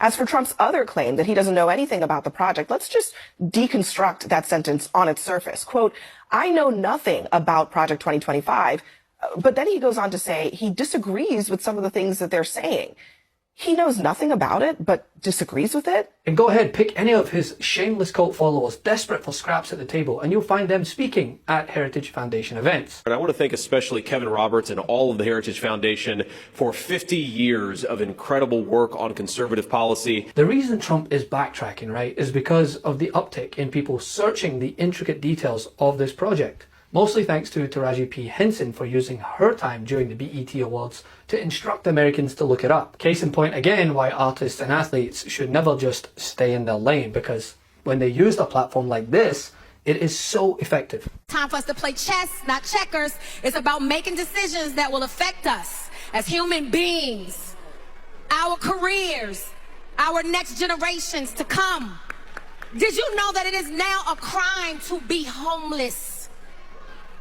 As for Trump's other claim that he doesn't know anything about the project, let's just deconstruct that sentence on its surface. Quote, I know nothing about Project 2025, but then he goes on to say he disagrees with some of the things that they're saying. He knows nothing about it, but disagrees with it? And go ahead, pick any of his shameless cult followers desperate for scraps at the table, and you'll find them speaking at Heritage Foundation events. And I want to thank especially Kevin Roberts and all of the Heritage Foundation for 50 years of incredible work on conservative policy. The reason Trump is backtracking, right, is because of the uptick in people searching the intricate details of this project. Mostly thanks to Taraji P. Henson for using her time during the BET Awards to instruct Americans to look it up. Case in point again why artists and athletes should never just stay in their lane, because when they use a platform like this, it is so effective. Time for us to play chess, not checkers. It's about making decisions that will affect us as human beings, our careers, our next generations to come. Did you know that it is now a crime to be homeless?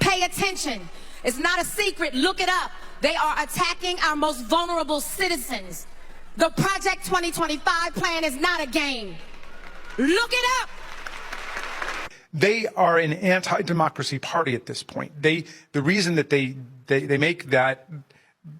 Pay attention. It's not a secret. Look it up. They are attacking our most vulnerable citizens. The Project 2025 plan is not a game. Look it up. They are an anti-democracy party at this point. The reason that they make that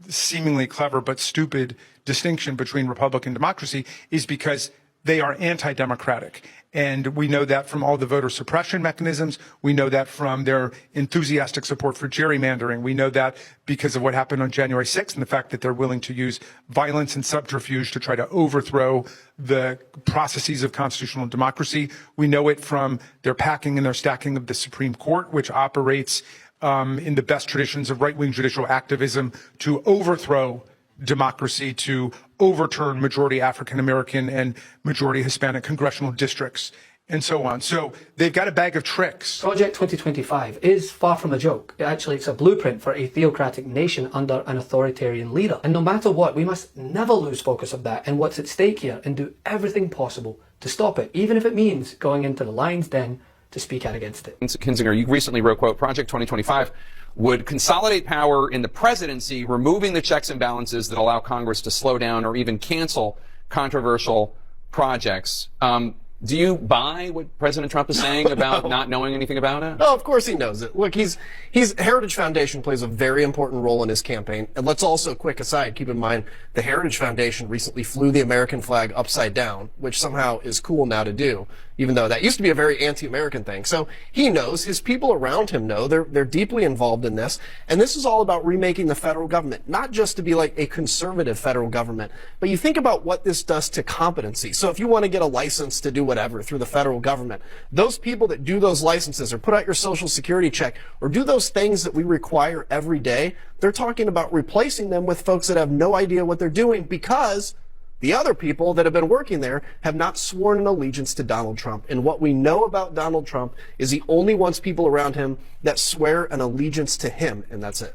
seemingly clever but stupid distinction between Republican democracy is because they are anti-democratic. And we know that from all the voter suppression mechanisms. We know that from their enthusiastic support for gerrymandering. We know that because of what happened on January 6th and the fact that they're willing to use violence and subterfuge to try to overthrow the processes of constitutional democracy. We know it from their packing and their stacking of the Supreme Court, which operates in the best traditions of right-wing judicial activism to overthrow democracy, to overturn majority African American and majority Hispanic congressional districts, and so on. So they've got a bag of tricks. Project 2025 is far from a joke. Actually, it's a blueprint for a theocratic nation under an authoritarian leader. And no matter what, we must never lose focus of that and what's at stake here, and do everything possible to stop it, even if it means going into the lion's den to speak out against it. Kinzinger, you recently wrote, quote, Project 2025 would consolidate power in the presidency, removing the checks and balances that allow Congress to slow down or even cancel controversial projects. Do you buy what President Trump is saying about not knowing anything about it? No, of course he knows it. Look, Heritage Foundation plays a very important role in his campaign. And let's also, quick aside, keep in mind the Heritage Foundation recently flew the American flag upside down, which somehow is cool now to do, even though that used to be a very anti-American thing. So he knows, his people around him know, they're deeply involved in this. And this is all about remaking the federal government, not just to be like a conservative federal government, but you think about what this does to competency. So if you want to get a license to do whatever through the federal government, those people that do those licenses or put out your social security check or do those things that we require every day, they're talking about replacing them with folks that have no idea what they're doing because the other people that have been working there have not sworn an allegiance to Donald Trump. And what we know about Donald Trump is he only wants people around him that swear an allegiance to him, and that's it.